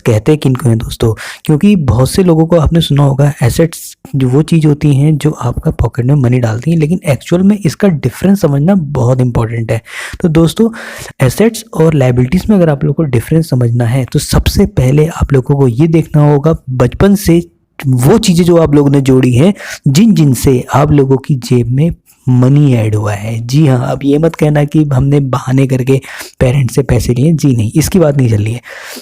कहते किनको हैं दोस्तों, क्योंकि बहुत से लोगों को आपने सुना होगा एसेट्स जो वो चीज़ होती हैं जो आपका पॉकेट में मनी डालती हैं, लेकिन एक्चुअल में इसका डिफरेंस समझना बहुत इंपॉर्टेंट है। तो दोस्तों एसेट्स और लायबिलिटीज़ में अगर आप लोगों को डिफरेंस समझना है तो सबसे पहले आप लोगों को ये देखना होगा बचपन से वो चीज़ें जो आप लोगों ने जोड़ी हैं जिन जिन से आप लोगों की जेब में मनी ऐड हुआ है। जी हाँ, अब ये मत कहना कि हमने बहाने करके पेरेंट्स से पैसे लिए, जी नहीं, इसकी बात नहीं चल रही है।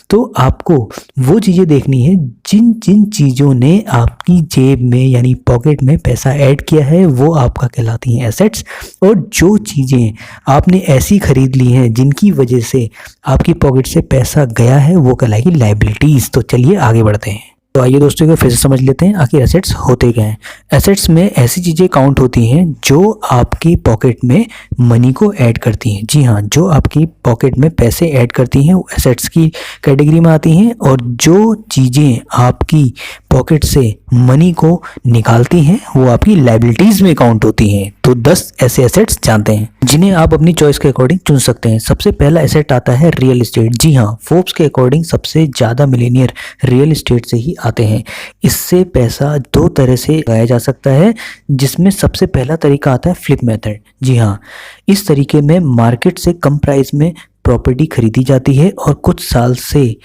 तो आपको वो चीज़ें देखनी है जिन जिन चीज़ों ने आपकी जेब में यानी पॉकेट में पैसा ऐड किया है वो आपका कहलाती हैं एसेट्स, और जो चीज़ें आपने ऐसी खरीद ली हैं जिनकी वजह से आपकी पॉकेट से पैसा गया है वो कहलाएगी लायबिलिटीज़। तो चलिए आगे बढ़ते हैं। तो आइए दोस्तों को फिर से समझ लेते हैं आखिर एसेट्स होते क्या हैं। एसेट्स में ऐसी चीज़ें काउंट होती हैं जो आपकी पॉकेट में मनी को ऐड करती हैं। जी हाँ, जो आपकी पॉकेट में पैसे ऐड करती हैं वो एसेट्स की कैटेगरी में आती हैं, और जो चीज़ें आपकी पॉकेट से मनी को निकालती हैं वो आपकी लायबिलिटीज़ में काउंट होती हैं। तो 10 ऐसे एसेट्स जानते हैं जिन्हें आप अपनी चॉइस के अकॉर्डिंग चुन सकते हैं। सबसे पहला एसेट आता है रियल एस्टेट। जी हाँ, फोर्ब्स के अकॉर्डिंग सबसे ज़्यादा मिलेनियर रियल एस्टेट से ही आते हैं। इससे पैसा दो तरह से लगाया जा सकता है, जिसमें सबसे पहला तरीका आता है फ्लिप मेथड। जी हाँ, इस तरीके में मार्केट से कम प्राइस में प्रॉपर्टी खरीदी जाती है और कुछ साल से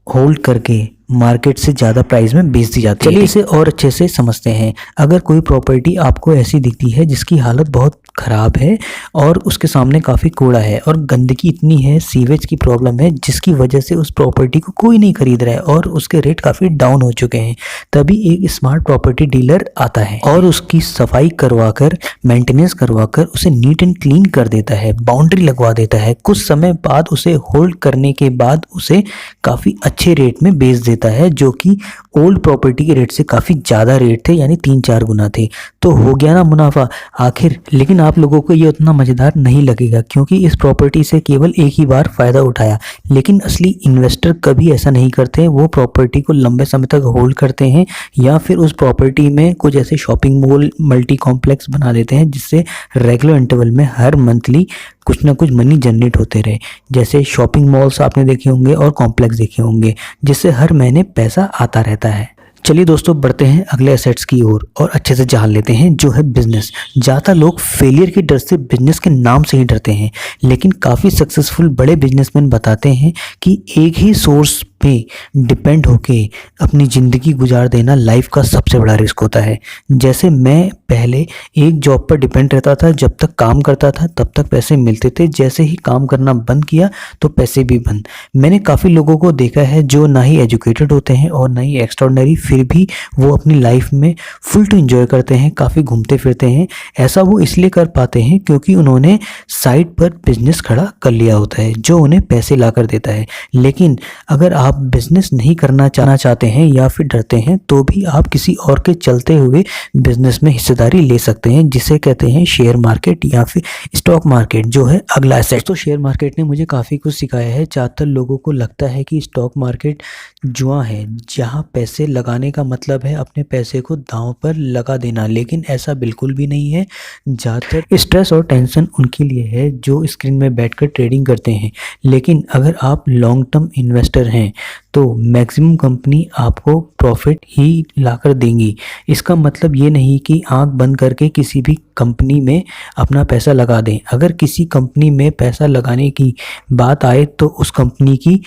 होल्ड करके मार्केट से ज़्यादा प्राइस में बेच दी जाती है। चलिए इसे और अच्छे से समझते हैं। अगर कोई प्रॉपर्टी आपको ऐसी दिखती है जिसकी हालत बहुत ख़राब है और उसके सामने काफ़ी कूड़ा है और गंदगी इतनी है, सीवेज की प्रॉब्लम है, जिसकी वजह से उस प्रॉपर्टी को कोई नहीं खरीद रहा है और उसके रेट काफ़ी डाउन हो चुके हैं, तभी एक स्मार्ट प्रॉपर्टी डीलर आता है और उसकी सफाई करवाकर, मेंटेनेंस करवाकर उसे नीट एंड क्लीन कर देता है, बाउंड्री लगवा देता है। कुछ समय बाद उसे होल्ड करने के बाद उसे काफ़ी अच्छे रेट में बेच देता है, जो कि ओल्ड प्रॉपर्टी के रेट से काफ़ी ज़्यादा रेट थे, यानी 3-4 गुना थे। तो हो गया ना मुनाफा आखिर। लेकिन आप लोगों को ये उतना मज़ेदार नहीं लगेगा क्योंकि इस प्रॉपर्टी से केवल एक ही बार फ़ायदा उठाया, लेकिन असली इन्वेस्टर कभी ऐसा नहीं करते। वो प्रॉपर्टी को लंबे समय तक होल्ड करते हैं या फिर उस प्रॉपर्टी में कुछ ऐसे शॉपिंग मॉल, मल्टी कॉम्प्लेक्स बना देते हैं जिससे रेगुलर इंटरवल में हर मंथली कुछ ना कुछ मनी जनरेट होते रहे। जैसे शॉपिंग मॉल्स आपने देखे होंगे और कॉम्प्लेक्स देखे होंगे, जिससे हर महीने पैसा आता रहता है। चलिए दोस्तों बढ़ते हैं अगले एसेट्स की ओर और अच्छे से जान लेते हैं, जो है बिजनेस। ज़्यादा लोग फेलियर के डर से बिजनेस के नाम से ही डरते हैं, लेकिन काफ़ी सक्सेसफुल बड़े बिजनेसमैन बताते हैं कि एक ही सोर्स पे डिपेंड होके अपनी ज़िंदगी गुजार देना लाइफ का सबसे बड़ा रिस्क होता है। जैसे मैं पहले एक जॉब पर डिपेंड रहता था, जब तक काम करता था तब तक पैसे मिलते थे, जैसे ही काम करना बंद किया तो पैसे भी बंद। मैंने काफ़ी लोगों को देखा है जो ना ही एजुकेटेड होते हैं और ना ही एक्स्ट्राऑर्डिनरी, फिर भी वो अपनी लाइफ में फुल टू एंजॉय करते हैं, काफ़ी घूमते फिरते हैं। ऐसा वो इसलिए कर पाते हैं क्योंकि उन्होंने साइड पर बिजनेस खड़ा कर लिया होता है जो उन्हें पैसे ला कर देता है। लेकिन अगर आप बिजनेस नहीं करना चाहते हैं या फिर डरते हैं तो भी आप किसी और के चलते हुए बिजनेस में हिस्सेदारी ले सकते हैं, जिसे कहते हैं शेयर मार्केट या फिर स्टॉक मार्केट, जो है अगला एसेट। तो शेयर मार्केट ने मुझे काफ़ी कुछ सिखाया है। ज़्यादातर लोगों को लगता है कि स्टॉक मार्केट जुआ है, जहां पैसे लगाने का मतलब है अपने पैसे को दांव पर लगा देना, लेकिन ऐसा बिल्कुल भी नहीं है। ज़्यादातर स्ट्रेस और टेंशन उनके लिए है जो स्क्रीन में बैठकर ट्रेडिंग करते हैं, लेकिन अगर आप लॉन्ग टर्म इन्वेस्टर हैं तो मैक्सिमम कंपनी आपको प्रॉफिट ही लाकर देंगी। इसका मतलब ये नहीं कि आंख बंद करके किसी भी कंपनी में अपना पैसा लगा दें। अगर किसी कंपनी में पैसा लगाने की बात आए तो उस कंपनी की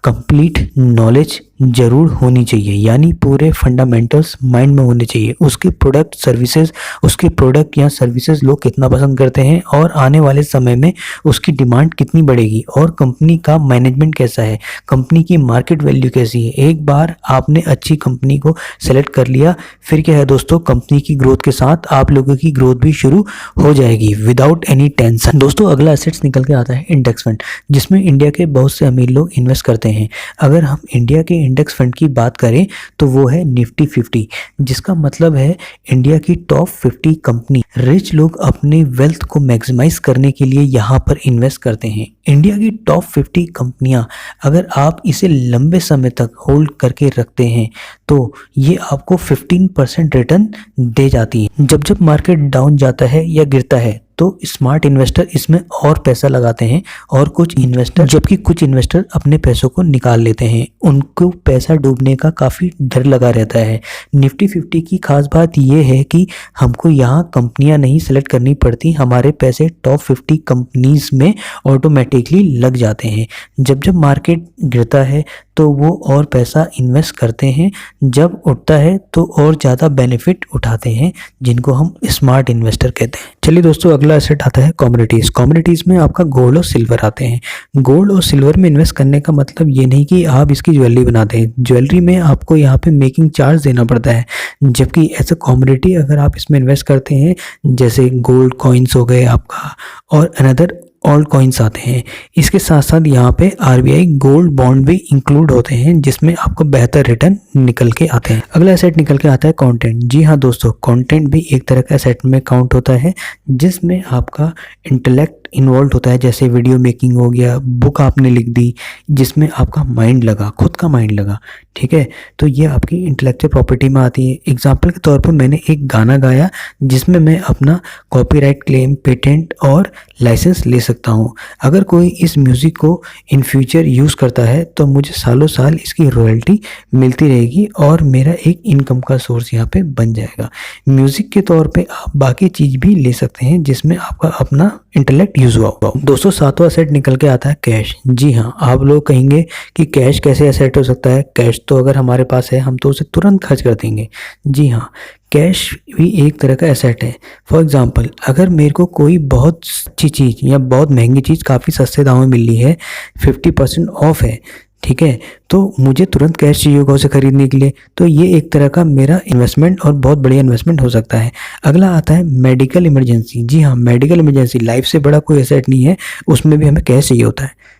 कंप्लीट नॉलेज ज़रूर होनी चाहिए, यानी पूरे फंडामेंटल्स माइंड में होने चाहिए। उसके प्रोडक्ट सर्विसेज, उसके प्रोडक्ट या सर्विसेज लोग कितना पसंद करते हैं और आने वाले समय में उसकी डिमांड कितनी बढ़ेगी, और कंपनी का मैनेजमेंट कैसा है, कंपनी की मार्केट वैल्यू कैसी है। एक बार आपने अच्छी कंपनी को सेलेक्ट कर लिया, फिर क्या है दोस्तों, कंपनी की ग्रोथ के साथ आप लोगों की ग्रोथ भी शुरू हो जाएगी विदाउट एनी टेंशन। दोस्तों अगला एसेट्स निकल के आता है इंडेक्स फंड, जिसमें इंडिया के बहुत से अमीर लोग इन्वेस्ट करते हैं। अगर हम इंडिया के इंडेक्स फंड की बात करें तो वो है निफ्टी 50, जिसका मतलब है इंडिया की टॉप 50 कंपनी। रिच लोग अपने वेल्थ को मैक्सिमाइज करने के लिए यहाँ पर इन्वेस्ट करते हैं। इंडिया की टॉप 50 कंपनियां, अगर आप इसे लंबे समय तक होल्ड करके रखते हैं तो ये आपको 15% रिटर्न दे जाती है। जब जब मार्केट डाउन जाता है या गिरता है तो स्मार्ट इन्वेस्टर इसमें और पैसा लगाते हैं और कुछ इन्वेस्टर, जबकि कुछ इन्वेस्टर अपने पैसों को निकाल लेते हैं, उनको पैसा डूबने का काफ़ी डर लगा रहता है। निफ्टी 50 की खास बात यह है कि हमको यहाँ कंपनियां नहीं सेलेक्ट करनी पड़ती, हमारे पैसे टॉप 50 कंपनीज में ऑटोमेटिकली लग जाते हैं। जब जब मार्केट गिरता है तो वो और पैसा इन्वेस्ट करते हैं, जब उठता है तो और ज़्यादा बेनिफिट उठाते हैं, जिनको हम स्मार्ट इन्वेस्टर कहते हैं। चलिए दोस्तों, अगला एसेट आता है कमोडिटीज़। कमोडिटीज़ में आपका गोल्ड और सिल्वर आते हैं। गोल्ड और सिल्वर में इन्वेस्ट करने का मतलब ये नहीं कि आप इसकी ज्वेलरी बनाते हैं। ज्वेलरी में आपको यहाँ पे मेकिंग चार्ज देना पड़ता है, जबकि एज अ कमोडिटी अगर आप इसमें इन्वेस्ट करते हैं, जैसे गोल्ड कॉइन्स हो गए आपका और अनदर ऑल कॉइन्स आते हैं, इसके साथ साथ यहाँ पे आरबीआई गोल्ड बॉन्ड भी इंक्लूड होते हैं, जिसमें आपको बेहतर रिटर्न निकल के आते हैं। अगला एसेट निकल के आता है कंटेंट। जी हाँ दोस्तों, कंटेंट भी एक तरह का एसेट में काउंट होता है, जिसमें आपका इंटेलेक्ट इन्वॉल्व होता है। जैसे वीडियो मेकिंग हो गया, बुक आपने लिख दी जिसमें आपका माइंड लगा, खुद का माइंड लगा, ठीक है, तो ये आपकी इंटेलेक्चुअल प्रॉपर्टी में आती है। एग्जाम्पल के तौर पर मैंने एक गाना गाया जिसमें मैं अपना कॉपीराइट क्लेम, पेटेंट और लाइसेंस ले सकता हूँ। अगर कोई इस म्यूज़िक को इन फ्यूचर यूज़ करता है तो मुझे सालों साल इसकी रॉयल्टी मिलती रहेगी और मेरा एक इनकम का सोर्स यहाँ पे बन जाएगा। म्यूज़िक के तौर पे आप बाकी चीज़ भी ले सकते हैं जिसमें आपका अपना इंटेलेक्ट यूज़ हुआ होगा। दोस्तों, सातवां एसेट निकल के आता है कैश। जी हाँ, आप लोग कहेंगे कि कैश कैसे एसेट हो सकता है, कैश तो अगर हमारे पास है हम तो उसे तुरंत खर्च कर देंगे। जी हाँ, कैश भी एक तरह का एसेट है। फॉर एग्जांपल, अगर मेरे को कोई बहुत अच्छी चीज़ या बहुत महंगी चीज़ काफ़ी सस्ते दामों में मिल रही है, 50% ऑफ है, ठीक है, तो मुझे तुरंत कैश चाहिए होगा उसे खरीदने के लिए, तो ये एक तरह का मेरा इन्वेस्टमेंट और बहुत बढ़िया इन्वेस्टमेंट हो सकता है। अगला आता है मेडिकल इमरजेंसी। जी हाँ, मेडिकल इमरजेंसी लाइफ से बड़ा कोई एसेट नहीं है, उसमें भी हमें कैश चाहिए होता है।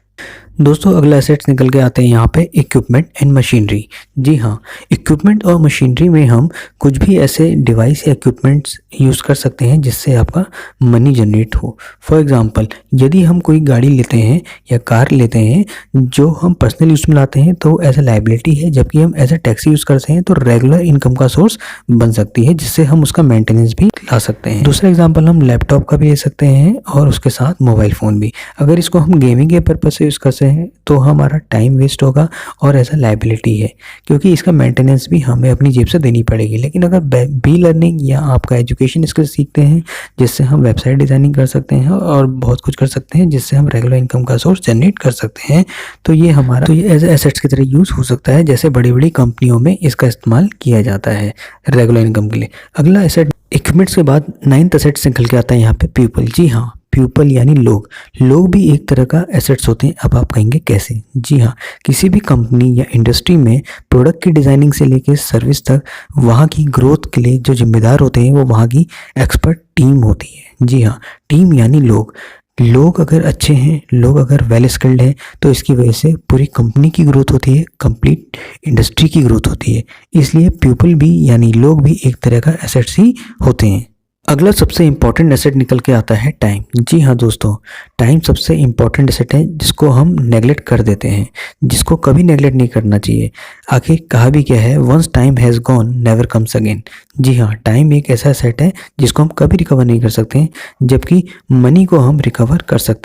दोस्तों, अगला एसेट्स निकल के आते हैं यहाँ पे इक्विपमेंट एंड मशीनरी। जी हाँ, इक्विपमेंट और मशीनरी में हम कुछ भी ऐसे डिवाइस या इक्विपमेंट्स यूज़ कर सकते हैं जिससे आपका मनी जनरेट हो। फॉर एग्जांपल, यदि हम कोई गाड़ी लेते हैं या कार लेते हैं जो हम पर्सनल यूज़ में लाते हैं तो एज ए लाइबिलिटी है, जबकि हम एज ए टैक्सी यूज़ करते हैं तो रेगुलर इनकम का सोर्स बन सकती है, जिससे हम उसका मेंटेनेंस भी ला सकते हैं। दूसरा एग्जाम्पल हम लैपटॉप का भी ले सकते हैं और उसके साथ मोबाइल फ़ोन भी। अगर इसको हम गेमिंग के पर्पज़ से यूज़ करते हैं तो हमारा टाइम वेस्ट होगा और ऐसा लाइबिलिटी है, क्योंकि इसका मेंटेनेंस भी हमें अपनी जेब से देनी पड़ेगी। लेकिन अगर बी लर्निंग या आपका एजुकेशन स्किल सीखते हैं जिससे हम वेबसाइट डिज़ाइनिंग कर सकते हैं और बहुत कुछ कर सकते हैं जिससे हम रेगुलर इनकम का सोर्स जनरेट कर सकते हैं, तो ये हमारा तो ये एज एसेट्स की तरह यूज़ हो सकता है, जैसे बड़ी बड़ी कंपनियों में इसका इस्तेमाल किया जाता है रेगुलर इनकम के लिए। अगला एसेट इक्विपमेंट्स के बाद 9th एसेट निकल के आता है यहाँ पे पीपल। जी हाँ, पीपल यानी लोग। लोग भी एक तरह का एसेट्स होते हैं। अब आप कहेंगे कैसे? जी हाँ, किसी भी कंपनी या इंडस्ट्री में प्रोडक्ट की डिज़ाइनिंग से लेकर सर्विस तक वहाँ की ग्रोथ के लिए जो जिम्मेदार होते हैं वो वहाँ की एक्सपर्ट टीम होती है। जी हाँ, टीम यानी लोग। लोग अगर अच्छे हैं, लोग अगर वेल स्किल्ड हैं तो इसकी वजह से पूरी कंपनी की ग्रोथ होती है, कंप्लीट इंडस्ट्री की ग्रोथ होती है। इसलिए पीपल भी यानी लोग भी एक तरह का एसेट्स ही होते हैं। अगला सबसे इम्पॉर्टेंट एसेट निकल के आता है टाइम। जी हाँ दोस्तों, टाइम सबसे इम्पॉर्टेंट एसेट है जिसको हम नेगलेक्ट कर देते हैं, जिसको कभी नेगलेक्ट नहीं करना चाहिए। आखिर कहा भी क्या है, once time has gone never comes again. जी हाँ, टाइम एक ऐसा एसेट है जिसको हम कभी रिकवर नहीं कर सकते हैं, जबकि मनी को हम रिकवर कर सकते हैं।